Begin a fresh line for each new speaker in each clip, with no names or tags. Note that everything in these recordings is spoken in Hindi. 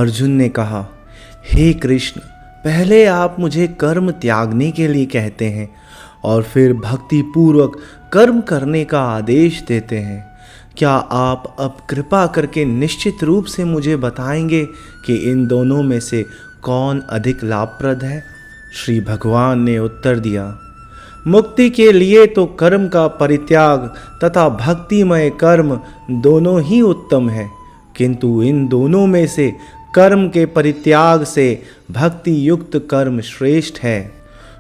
अर्जुन ने कहा, हे कृष्ण, पहले आप मुझे कर्म त्यागने के लिए कहते हैं और फिर भक्ति पूर्वक कर्म करने का आदेश देते हैं। क्या आप अब कृपा करके निश्चित रूप से मुझे बताएंगे कि इन दोनों में से कौन अधिक लाभप्रद है? श्री भगवान ने उत्तर दिया, मुक्ति के लिए तो कर्म का परित्याग तथा भक्तिमय कर्म दोनों ही उत्तम है, किंतु इन दोनों में से कर्म के परित्याग से भक्ति युक्त कर्म श्रेष्ठ है।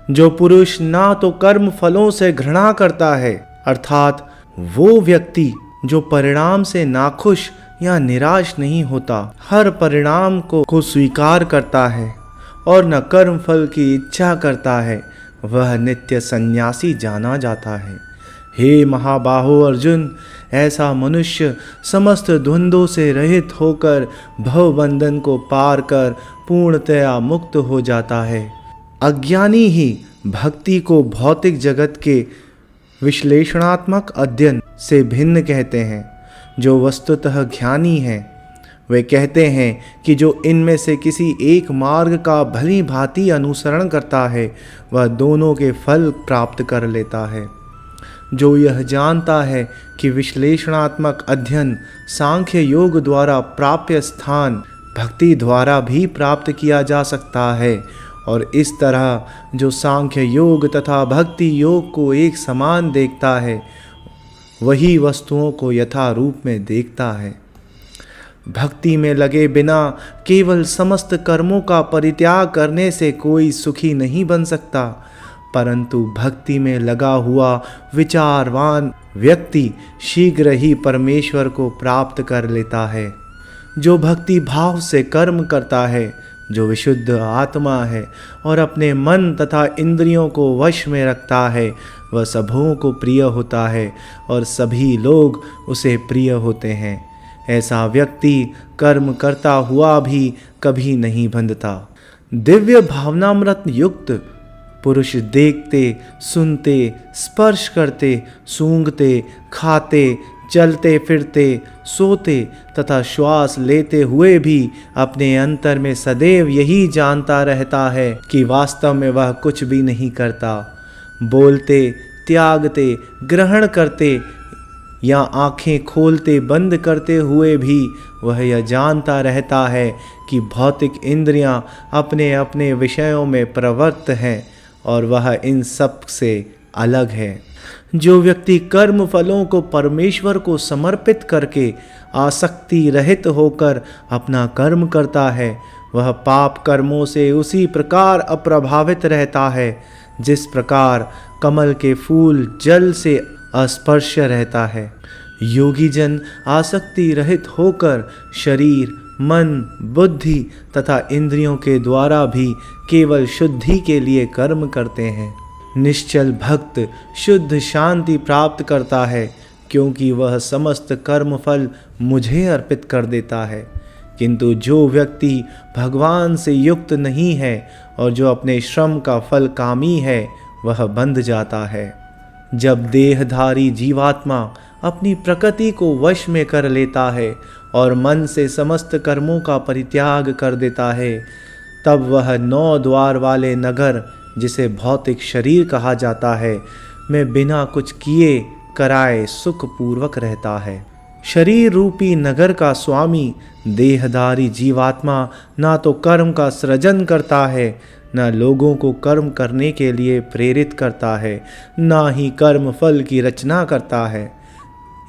जो पुरुष ना तो कर्म फलों से घृणा करता है, अर्थात वो व्यक्ति जो परिणाम से नाखुश या निराश नहीं होता, हर परिणाम को स्वीकार करता है और न कर्म फल की इच्छा करता है, वह नित्य सन्यासी जाना जाता है। हे महाबाहो अर्जुन, ऐसा मनुष्य समस्त द्वंद्वों से रहित होकर भवबंधन को पार कर पूर्णतया मुक्त हो जाता है। अज्ञानी ही भक्ति को भौतिक जगत के विश्लेषणात्मक अध्ययन से भिन्न कहते हैं। जो वस्तुतः ज्ञानी हैं वे कहते हैं कि जो इनमें से किसी एक मार्ग का भली भांति अनुसरण करता है वह दोनों के फल प्राप्त कर लेता है। जो यह जानता है कि विश्लेषणात्मक अध्ययन सांख्य योग द्वारा प्राप्य स्थान भक्ति द्वारा भी प्राप्त किया जा सकता है और इस तरह जो सांख्य योग तथा भक्ति योग को एक समान देखता है वही वस्तुओं को यथा रूप में देखता है। भक्ति में लगे बिना केवल समस्त कर्मों का परित्याग करने से कोई सुखी नहीं बन सकता, परंतु भक्ति में लगा हुआ विचारवान व्यक्ति शीघ्र ही परमेश्वर को प्राप्त कर लेता है। जो भक्ति भाव से कर्म करता है, जो विशुद्ध आत्मा है और अपने मन तथा इंद्रियों को वश में रखता है, वह सबों को प्रिय होता है और सभी लोग उसे प्रिय होते हैं। ऐसा व्यक्ति कर्म करता हुआ भी कभी नहीं बंधता। दिव्य भावनामृत युक्त पुरुष देखते, सुनते, स्पर्श करते, सूंघते, खाते, चलते फिरते, सोते तथा श्वास लेते हुए भी अपने अंतर में सदैव यही जानता रहता है कि वास्तव में वह कुछ भी नहीं करता। बोलते, त्यागते, ग्रहण करते या आंखें खोलते बंद करते हुए भी वह यह जानता रहता है कि भौतिक इंद्रियां अपने अपने विषयों में प्रवृत्त हैं और वह इन सब से अलग है। जो व्यक्ति कर्म फलों को परमेश्वर को समर्पित करके आसक्ति रहित होकर अपना कर्म करता है, वह पाप कर्मों से उसी प्रकार अप्रभावित रहता है जिस प्रकार कमल के फूल जल से अस्पर्श रहता है। योगी जन आसक्ति रहित होकर शरीर, मन, बुद्धि तथा इंद्रियों के द्वारा भी केवल शुद्धि के लिए कर्म करते हैं। निश्चल भक्त शुद्ध शांति प्राप्त करता है क्योंकि वह समस्त कर्म फल मुझे अर्पित कर देता है। किंतु जो व्यक्ति भगवान से युक्त नहीं है और जो अपने श्रम का फल कामी है, वह बंध जाता है। जब देहधारी जीवात्मा अपनी प्रकृति को वश में कर लेता है और मन से समस्त कर्मों का परित्याग कर देता है, तब वह 9 द्वार वाले नगर, जिसे भौतिक शरीर कहा जाता है, में बिना कुछ किए कराए सुखपूर्वक रहता है। शरीर रूपी नगर का स्वामी देहधारी जीवात्मा ना तो कर्म का सृजन करता है, न लोगों को कर्म करने के लिए प्रेरित करता है, ना ही कर्म फल की रचना करता है।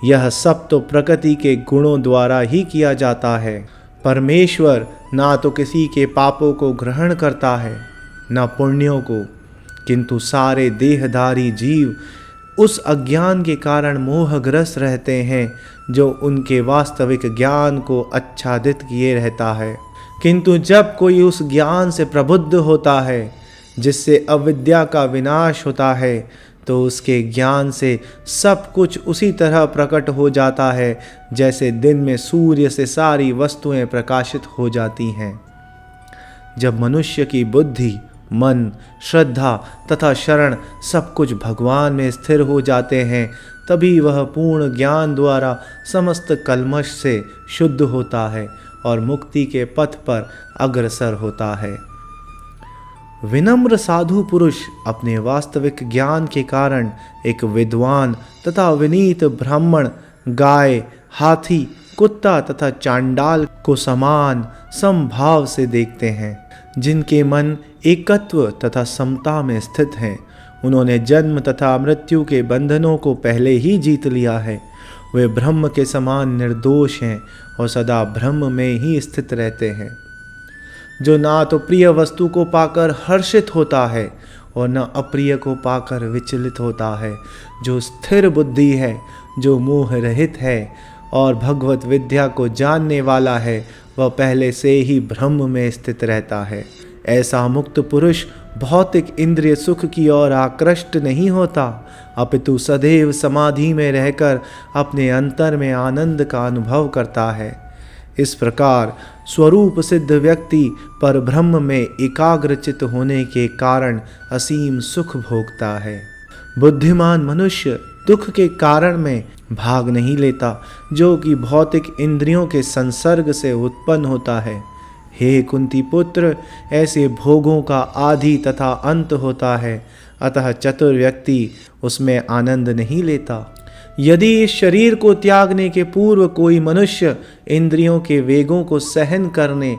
यह सब तो प्रकृति के गुणों द्वारा ही किया जाता है। परमेश्वर ना तो किसी के पापों को ग्रहण करता है न पुण्यों को, किंतु सारे देहधारी जीव उस अज्ञान के कारण मोहग्रस्त रहते हैं जो उनके वास्तविक ज्ञान को आच्छादित किए रहता है। किंतु जब कोई उस ज्ञान से प्रबुद्ध होता है जिससे अविद्या का विनाश होता है, तो उसके ज्ञान से सब कुछ उसी तरह प्रकट हो जाता है जैसे दिन में सूर्य से सारी वस्तुएं प्रकाशित हो जाती हैं। जब मनुष्य की बुद्धि, मन, श्रद्धा तथा शरण सब कुछ भगवान में स्थिर हो जाते हैं, तभी वह पूर्ण ज्ञान द्वारा समस्त कल्मश से शुद्ध होता है और मुक्ति के पथ पर अग्रसर होता है। विनम्र साधु पुरुष अपने वास्तविक ज्ञान के कारण एक विद्वान तथा विनीत ब्राह्मण गाय, हाथी, कुत्ता तथा चांडाल को समान समभाव से देखते हैं, जिनके मन एकत्व तथा समता में स्थित हैं। उन्होंने जन्म तथा मृत्यु के बंधनों को पहले ही जीत लिया है। वे ब्रह्म के समान निर्दोष हैं और सदा ब्रह्म में ही स्थित रहते हैं। जो ना तो प्रिय वस्तु को पाकर हर्षित होता है और न अप्रिय को पाकर विचलित होता है, जो स्थिर बुद्धि है, जो मोह रहित है और भगवत विद्या को जानने वाला है, वह पहले से ही ब्रह्म में स्थित रहता है। ऐसा मुक्त पुरुष भौतिक इंद्रिय सुख की ओर आकृष्ट नहीं होता, अपितु सदैव समाधि में रहकर अपने अंतर में आनंद का अनुभव करता है। इस प्रकार स्वरूप सिद्ध व्यक्ति पर ब्रह्म में एकाग्रचित होने के कारण असीम सुख भोगता है। बुद्धिमान मनुष्य दुख के कारण में भाग नहीं लेता, जो कि भौतिक इंद्रियों के संसर्ग से उत्पन्न होता है। हे कुंती पुत्र, ऐसे भोगों का आदि तथा अंत होता है, अतः चतुर व्यक्ति उसमें आनंद नहीं लेता। यदि इस शरीर को त्यागने के पूर्व कोई मनुष्य इंद्रियों के वेगों को सहन करने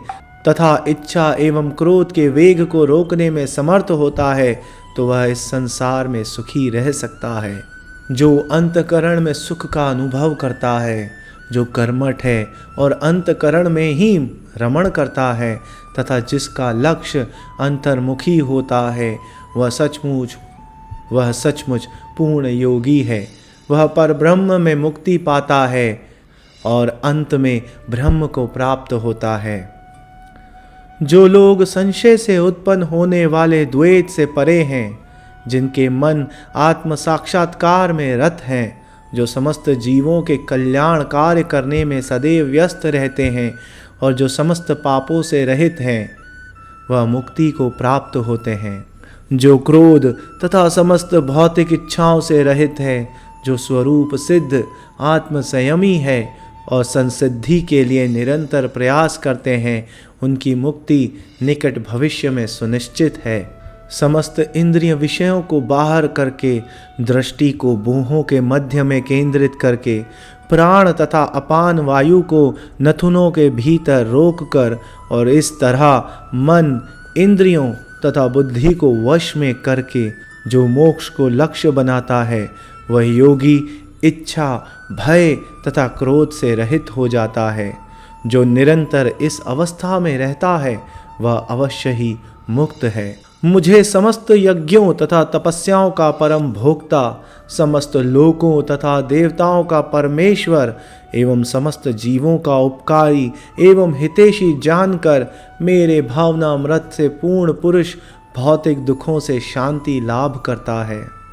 तथा इच्छा एवं क्रोध के वेग को रोकने में समर्थ होता है, तो वह इस संसार में सुखी रह सकता है। जो अंतकरण में सुख का अनुभव करता है, जो कर्मठ है और अंतकरण में ही रमण करता है तथा जिसका लक्ष्य अंतर्मुखी होता है, वह सचमुच पूर्ण योगी है। वह पर ब्रह्म में मुक्ति पाता है और अंत में ब्रह्म को प्राप्त होता है। जो लोग संशय से उत्पन्न होने वाले द्वैत से परे हैं, जिनके मन आत्म साक्षात्कार में रत हैं, जो समस्त जीवों के कल्याण कार्य करने में सदैव व्यस्त रहते हैं और जो समस्त पापों से रहित हैं, वह मुक्ति को प्राप्त होते हैं। जो क्रोध तथा समस्त भौतिक इच्छाओं से रहित है, जो स्वरूप सिद्ध आत्म संयमी है और संसिद्धि के लिए निरंतर प्रयास करते हैं, उनकी मुक्ति निकट भविष्य में सुनिश्चित है। समस्त इंद्रिय विषयों को बाहर करके, दृष्टि को भूहों के मध्य में केंद्रित करके, प्राण तथा अपान वायु को नथुनों के भीतर रोककर और इस तरह मन, इंद्रियों तथा बुद्धि को वश में करके जो मोक्ष को लक्ष्य बनाता है, वह योगी इच्छा, भय तथा क्रोध से रहित हो जाता है। जो निरंतर इस अवस्था में रहता है, वह अवश्य ही मुक्त है। मुझे समस्त यज्ञों तथा तपस्याओं का परम भोक्ता, समस्त लोकों तथा देवताओं का परमेश्वर एवं समस्त जीवों का उपकारी एवं हितैषी जानकर मेरे भावनामृत से पूर्ण पुरुष भौतिक दुखों से शांति लाभ करता है।